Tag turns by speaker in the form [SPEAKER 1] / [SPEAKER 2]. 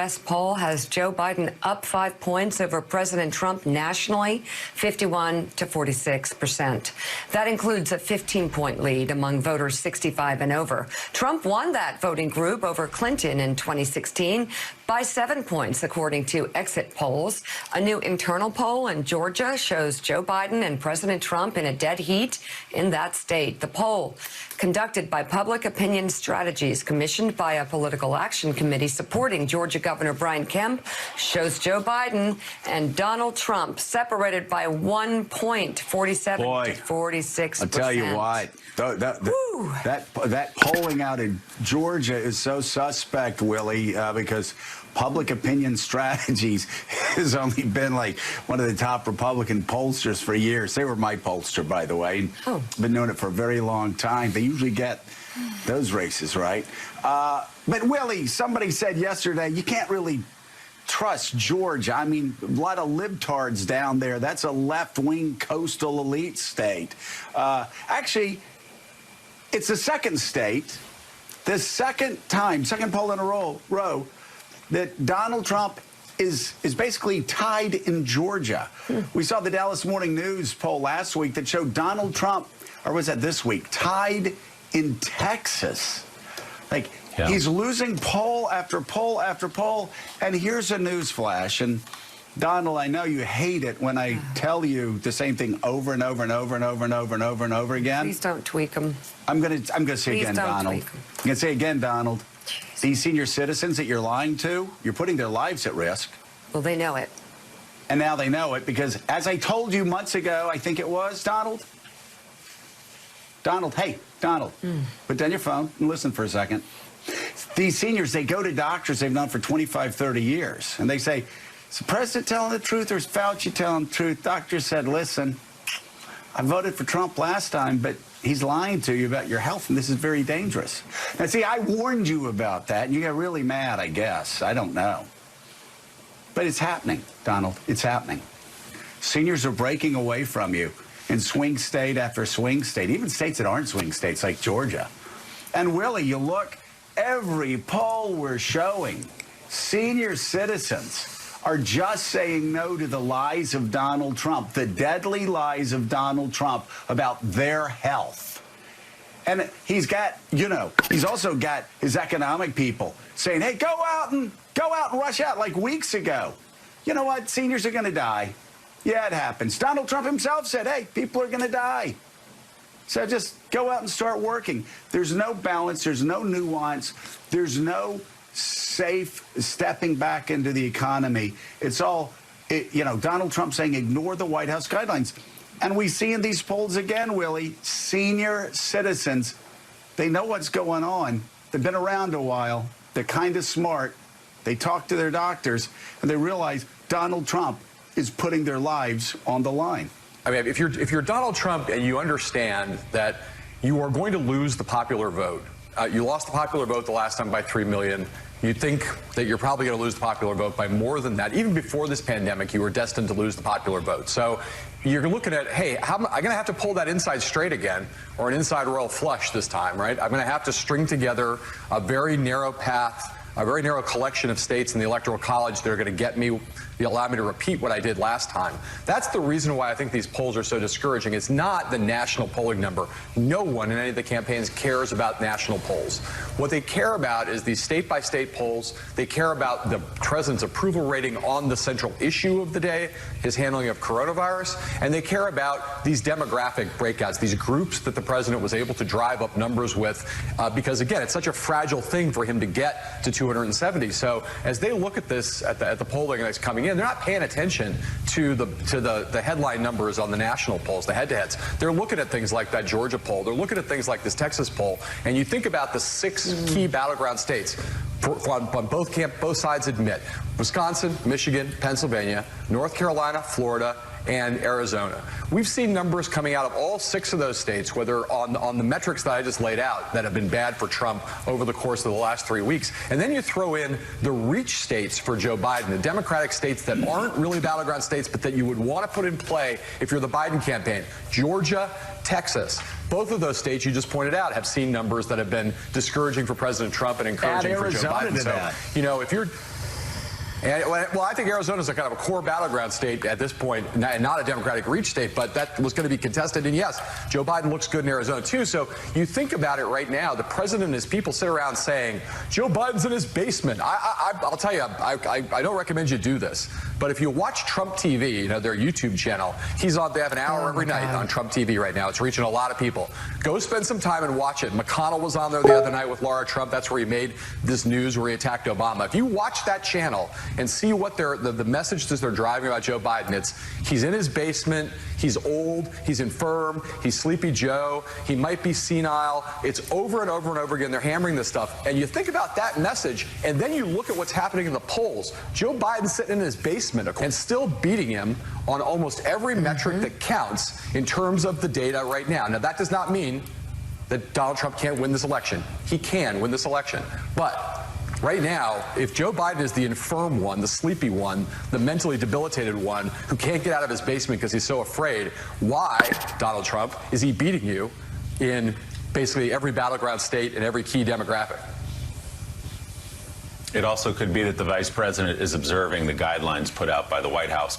[SPEAKER 1] IRS poll has Joe Biden up 5 points over President Trump nationally, 51 to 46%. That includes a 15-point lead among voters 65 and over. Trump won that voting group over Clinton in 2016 by 7 points, according to exit polls. A new internal poll in Georgia shows Joe Biden and President Trump in a dead heat in that state. The poll, conducted by Public Opinion Strategies, commissioned by a political action committee supporting Georgia Governor Brian Kemp, shows Joe Biden and Donald Trump separated by 1 point, 47 to 46%.
[SPEAKER 2] I'll tell you what, that polling out in Georgia is so suspect, Willie, because Public Opinion Strategies has only been like one of the top Republican pollsters for years. They were my pollster, by the way. Been doing it for a very long time. They usually get those races right. But Willie, somebody said yesterday, you can't really trust Georgia. I mean, a lot of libtards down there. That's a left-wing coastal elite state. Actually, it's the second state, the second poll in a row, that Donald Trump is basically tied in Georgia. We saw the Dallas Morning News poll last week that showed Donald Trump, or was that this week, tied in Texas. Like, he's losing poll after poll after poll. And here's a news flash. And Donald, I know you hate it when I tell you the same thing over and over and over and over and over and over and over again.
[SPEAKER 1] Please don't tweak them.
[SPEAKER 2] I'm gonna say again, Donald. I'm gonna say again, Donald. These senior citizens that you're lying to, you're putting their lives at risk.
[SPEAKER 1] Well, they know it.
[SPEAKER 2] And now they know it because, as I told you months ago, I think it was, Donald. Donald, hey, Donald, put down your phone and listen for a second. These seniors, they go to doctors they've known for 25, 30 years, and they say, is the president telling the truth or is Fauci telling the truth? Doctor said, listen, I voted for Trump last time, but he's lying to you about your health, and this is very dangerous. Now, see, I warned you about that, and you got really mad, I guess. I don't know. But it's happening, Donald. It's happening. Seniors are breaking away from you in swing state after swing state, even states that aren't swing states like Georgia. And, Willie, you look, every poll we're showing, senior citizens are just saying no to the lies of Donald Trump, the deadly lies of Donald Trump about their health. And he's got, he's also got his economic people saying, hey, go out and rush out like weeks ago. You know what? Seniors are going to die. Yeah, it happens. Donald Trump himself said, hey, people are going to die. So just go out and start working. There's no balance. There's no nuance. There's no safe stepping back into the economy. It's all, Donald Trump saying ignore the White House guidelines. And we see in these polls again, Willie, senior citizens, they know what's going on. They've been around a while. They're kind of smart. They talk to their doctors, and they realize Donald Trump is putting their lives on the line.
[SPEAKER 3] I mean, if you're Donald Trump and you understand that you are going to lose the popular vote, you lost the popular vote the last time by 3 million. You think that you're probably going to lose the popular vote by more than that. Even before this pandemic, you were destined to lose the popular vote. So you're looking at, hey, I'm going to have to pull that inside straight again, or an inside royal flush this time, right? I'm going to have to string together a very narrow path, a very narrow collection of states in the Electoral College that are going to get me, allow me to repeat what I did last time. That's the reason why I think these polls are so discouraging. It's not the national polling number. No one in any of the campaigns cares about national polls. What they care about is these state-by-state polls. They care about the president's approval rating on the central issue of the day, his handling of coronavirus, and they care about these demographic breakouts, these groups that the president was able to drive up numbers with, because, again, it's such a fragile thing for him to get to 270. So as they look at this, at the polling that's coming in, they're not paying attention to the headline numbers on the national polls, the head-to-heads. They're looking at things like that Georgia poll. They're looking at things like this Texas poll. And you think about the 6 key battleground states. On both sides admit: Wisconsin, Michigan, Pennsylvania, North Carolina, Florida, and Arizona. We've seen numbers coming out of all 6 of those states, whether on the metrics that I just laid out, that have been bad for Trump over the course of the last 3 weeks. And then you throw in the reach states for Joe Biden, the Democratic states that aren't really battleground states, but that you would want to put in play if you're the Biden campaign. Georgia, Texas. Both of those states you just pointed out have seen numbers that have been discouraging for President Trump and encouraging for Joe Biden. So, if you're And, well, I think Arizona's a kind of a core battleground state at this point, not a Democratic reach state, but that was going to be contested. And yes, Joe Biden looks good in Arizona, too. So you think about it right now, the president and his people sit around saying, Joe Biden's in his basement. I'll tell you, I don't recommend you do this. But if you watch Trump TV, their YouTube channel, they have an hour every night on Trump TV right now. It's reaching a lot of people. Go spend some time and watch it. McConnell was on there the other night with Laura Trump. That's where he made this news where he attacked Obama. If you watch that channel and see what the messages they're driving about Joe Biden, he's in his basement, he's old, he's infirm, he's Sleepy Joe, he might be senile. It's over and over and over again. They're hammering this stuff. And you think about that message, and then you look at what's happening in the polls. Joe Biden's sitting in his basement and still beating him on almost every metric that counts in terms of the data right now. Now, that does not mean that Donald Trump can't win this election. He can win this election. But right now, if Joe Biden is the infirm one, the sleepy one, the mentally debilitated one who can't get out of his basement because he's so afraid, why, Donald Trump, is he beating you in basically every battleground state and every key demographic?
[SPEAKER 4] It also could be that the vice president is observing the guidelines put out by the White House.